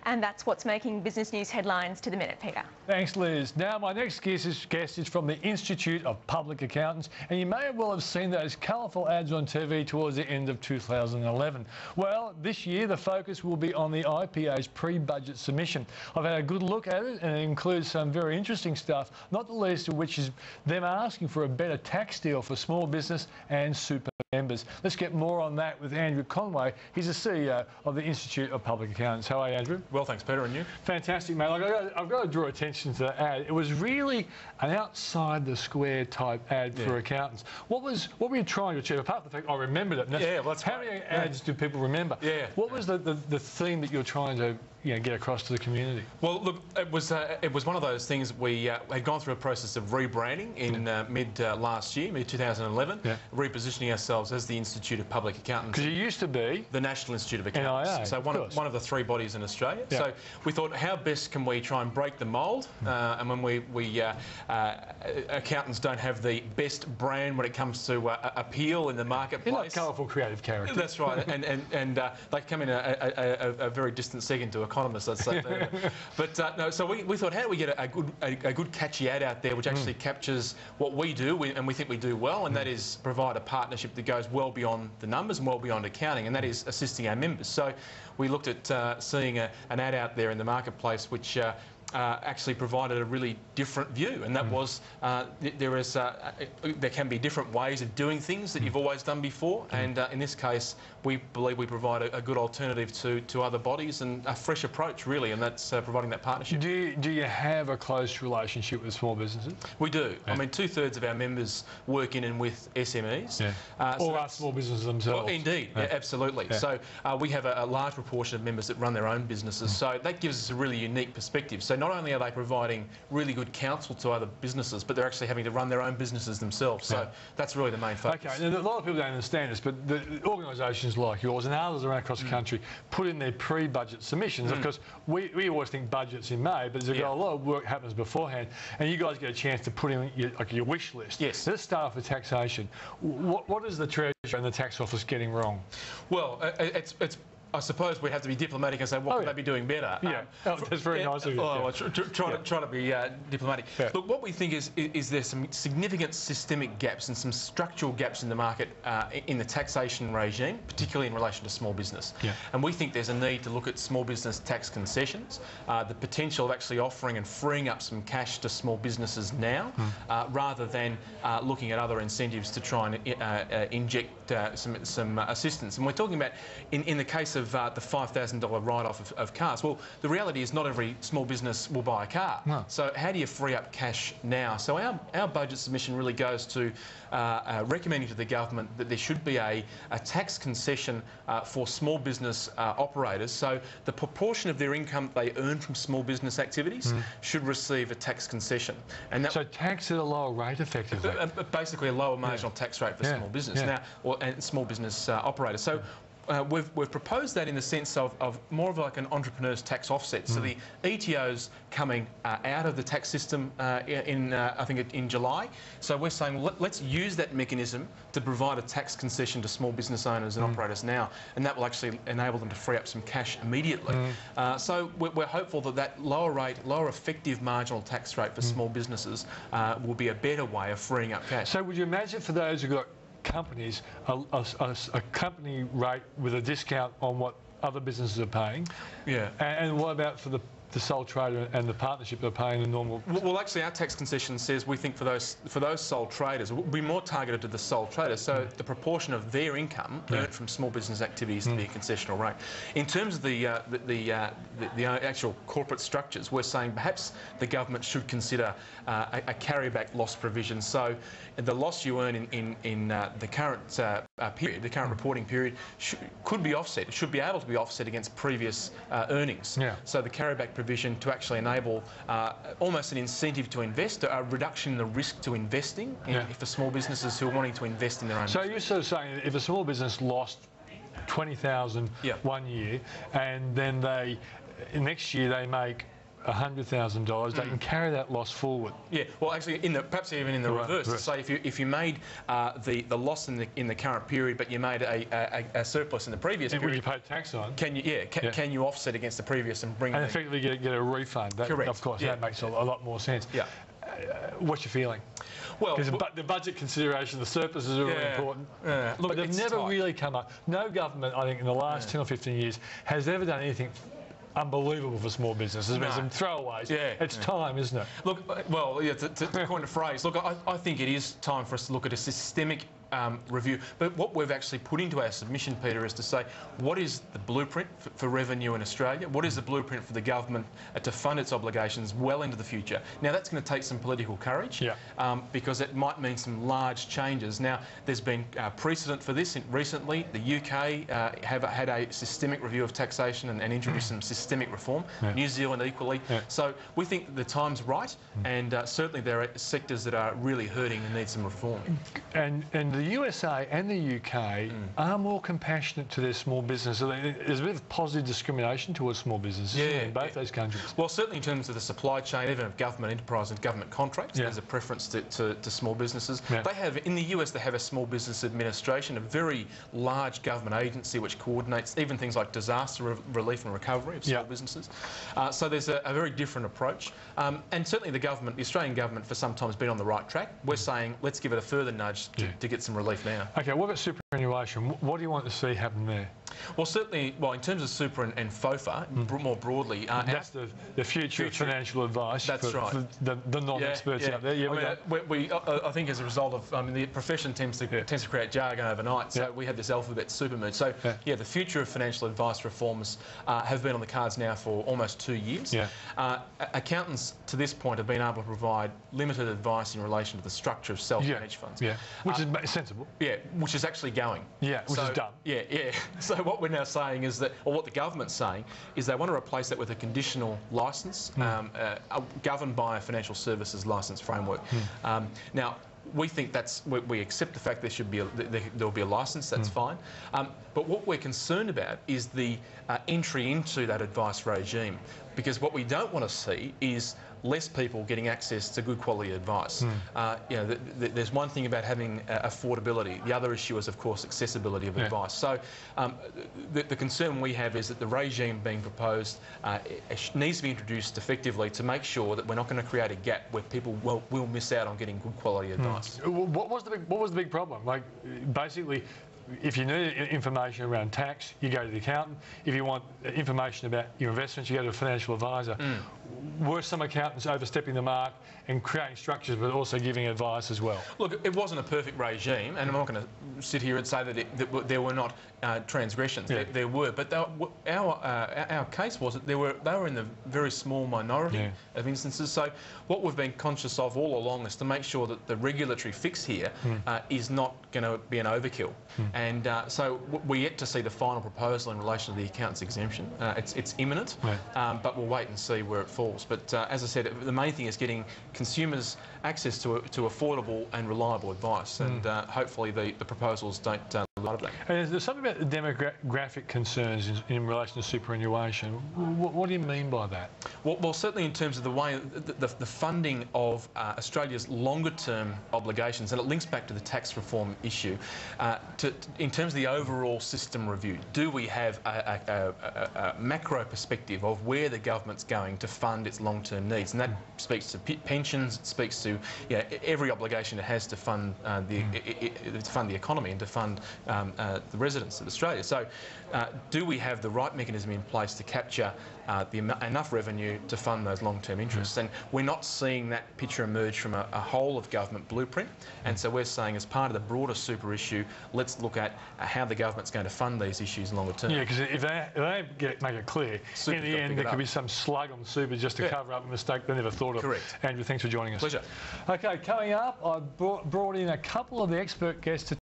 And that's what's making business news headlines to the minute, Peter. Thanks, Liz. Now, my next guest is from the Institute of Public Accountants, and you may well have seen those colourful ads on TV towards the end of 2011. Well, this year the focus will be on the IPA's pre-budget submission. I've had a good look at it, and it includes some very interesting stuff, not the least of which is them asking for a better tax deal for small business and super members. Let's get more on that with Andrew Conway. He's the CEO of the Institute of Public Accountants. How are you, Andrew? Well, thanks, Peter, and you? Fantastic, mate. I've got to draw attention to the ad. It was really an outside the square type ad for accountants. What were you trying to achieve? Apart from the fact I remembered it. Yeah, well, that's how many ads do people remember? Yeah. What was the theme that you're trying to get across to the community? Well, look, it was one of those things. We had gone through a process of rebranding in mid 2011, repositioning ourselves as the Institute of Public Accountants. Because you used to be the National Institute of Accountants, NIA, so one of the three bodies in Australia. Yeah. So we thought, how best can we try and break the mould? And when we accountants don't have the best brand when it comes to appeal in the marketplace. You're not colourful, creative character. That's right, and they come in a very distant second to economists, I'd say. But no, so we thought, how do we get a good catchy ad out there which actually captures what we do, and we think we do well, and that is provide a partnership that goes well beyond the numbers and well beyond accounting, and that is assisting our members. So we looked at seeing an ad out there in the marketplace which actually provided a really different view, and that was there can be different ways of doing things that you've always done before, and in this case we believe we provide a good alternative to other bodies and a fresh approach, really, and that's providing that partnership. Do you have a close relationship with small businesses? We do. I mean, 2/3 of our members work in and with SMEs. Or are small businesses themselves. Well, indeed, absolutely. So we have a large proportion of members that run their own businesses, so that gives us a really unique perspective. So not only are they providing really good counsel to other businesses, but they're actually having to run their own businesses themselves. So that's really the main focus. Okay, now, a lot of people don't understand this, but the organisations like yours and others around across the country put in their pre-budget submissions. Of course, we always think budget's in May, but there's a lot of work happens beforehand, and you guys get a chance to put in your wish list. Yes. Let's start off with taxation. What is the Treasury and the Tax Office getting wrong? Well, I suppose we'd have to be diplomatic and say, what could they be doing better? Yeah, that's very nice of you. Well, try to be diplomatic. Look, what we think is there's some significant systemic gaps and some structural gaps in the market in the taxation regime, particularly in relation to small business. And we think there's a need to look at small business tax concessions, the potential of actually offering and freeing up some cash to small businesses now, rather than looking at other incentives to try and inject some assistance. And we're talking about, in the case of the $5,000 write-off of cars. Well, the reality is not every small business will buy a car. No. So how do you free up cash now? So our budget submission really goes to recommending to the government that there should be a tax concession for small business operators. So the proportion of their income they earn from small business activities should receive a tax concession. And that, so tax at a lower rate, effectively? Basically a lower marginal tax rate for small business and small business operators. So we've proposed that in the sense of more of like an entrepreneur's tax offset. So the ETO's coming out of the tax system I think in July. So we're saying, well, let's use that mechanism to provide a tax concession to small business owners and operators now, and that will actually enable them to free up some cash immediately. So we're hopeful that lower rate, lower effective marginal tax rate for small businesses will be a better way of freeing up cash. So would you imagine for those who've got companies a company rate with a discount on what other businesses are paying? Yeah. And what about for the sole trader and the partnership they're paying the normal? Well, actually, our tax concession says we think for those sole traders, we'll be more targeted to the sole traders. So the proportion of their income earned from small business activities to be a concessional rate. In terms of the actual corporate structures, we're saying perhaps the government should consider a carryback loss provision. So the loss you earn in the current period, the current reporting period, could be offset. It should be able to be offset against previous earnings. So the carryback provision to actually enable almost an incentive to invest, a reduction in the risk to investing for small businesses who are wanting to invest in their own business. You're sort of saying if a small business lost 20,000 one year and then next year they make $100,000, they can carry that loss forward. Yeah, well, actually, perhaps even in the reverse. Say if you made the loss in the current period, but you made a surplus in the previous period, when you paid tax on, can you offset against the previous and bring and effectively get a refund? Correct. Of course, that makes a lot more sense. Yeah. What's your feeling? Well, because the budget consideration, the surpluses are really important. Look, but they've never really come up. No government, I think, in the last 10 or 15 years has ever done anything unbelievable for small businesses. There's been some throwaways. It's time, isn't it? Look, well, to coin a phrase, look, I think it is time for us to look at a systemic review. But what we've actually put into our submission, Peter, is to say, what is the blueprint for revenue in Australia? What is the blueprint for the government to fund its obligations well into the future? Now, that's going to take some political courage because it might mean some large changes. Now, there's been precedent for this recently. The UK have had a systemic review of taxation and introduced some systemic reform. New Zealand equally. So we think that the time's right, and certainly there are sectors that are really hurting and need some reform. And the USA and the UK are more compassionate to their small business. There's a bit of positive discrimination towards small businesses in both those countries. Well, certainly in terms of the supply chain, even of government enterprise and government contracts, there's a preference to small businesses. They have, in the US, they have a small business administration, a very large government agency which coordinates even things like disaster relief and recovery of small businesses. So there's a very different approach. And certainly the Australian government for some time has been on the right track. We're saying let's give it a further nudge to get some relief now. Okay, what about superannuation? What do you want to see happen there? Well, certainly, in terms of super and FOFA, more broadly... that's the future of financial advice for the non-experts out there. I think as a result of... the profession tends to create jargon overnight, so we have this alphabet supermood. So, the future of financial advice reforms have been on the cards now for almost 2 years. Accountants, to this point, have been able to provide limited advice in relation to the structure of self-managed funds. Which is sensible. Which is actually going. Which is done. So what we're now saying is that, or what the government's saying, is they want to replace that with a conditional licence governed by a financial services licence framework. Now, we think we accept the fact there'll be a licence, that's fine. But what we're concerned about is the entry into that advice regime, because what we don't want to see is less people getting access to good quality advice. There's one thing about having affordability. The other issue is, of course, accessibility of advice. So the concern we have is that the regime being proposed needs to be introduced effectively to make sure that we're not going to create a gap where people will miss out on getting good quality advice. What was the big problem? Like, basically, if you need information around tax, you go to the accountant. If you want information about your investments, you go to a financial advisor. Were some accountants overstepping the mark and creating structures but also giving advice as well? Look, it wasn't a perfect regime, and I'm not going to sit here and say that there were not transgressions. There were, but our case was that they were in the very small minority of instances. So what we've been conscious of all along is to make sure that the regulatory fix here is not going to be an overkill. And so we're yet to see the final proposal in relation to the accountant's exemption. It's imminent, but we'll wait and see where it falls. But as I said, the main thing is getting consumers access to affordable and reliable advice, and hopefully the proposals don't out of that. And there's something about the demographic concerns in relation to superannuation. What do you mean by that? Well, certainly in terms of the way the funding of Australia's longer-term obligations, and it links back to the tax reform issue, in terms of the overall system review, do we have a macro perspective of where the government's going to fund its long-term needs? And that speaks to pensions, it speaks to every obligation it has to fund the economy and to fund the residents of Australia. So do we have the right mechanism in place to capture enough revenue to fund those long-term interests? And we're not seeing that picture emerge from a whole of government blueprint, and so we're saying as part of the broader super issue, let's look at how the government's going to fund these issues longer term. Yeah, because if they make it clear, in the end there could be some slug on super just to cover up a mistake they never thought of. Correct. Andrew, thanks for joining us. Pleasure. Okay, coming up, I've brought in a couple of the expert guests to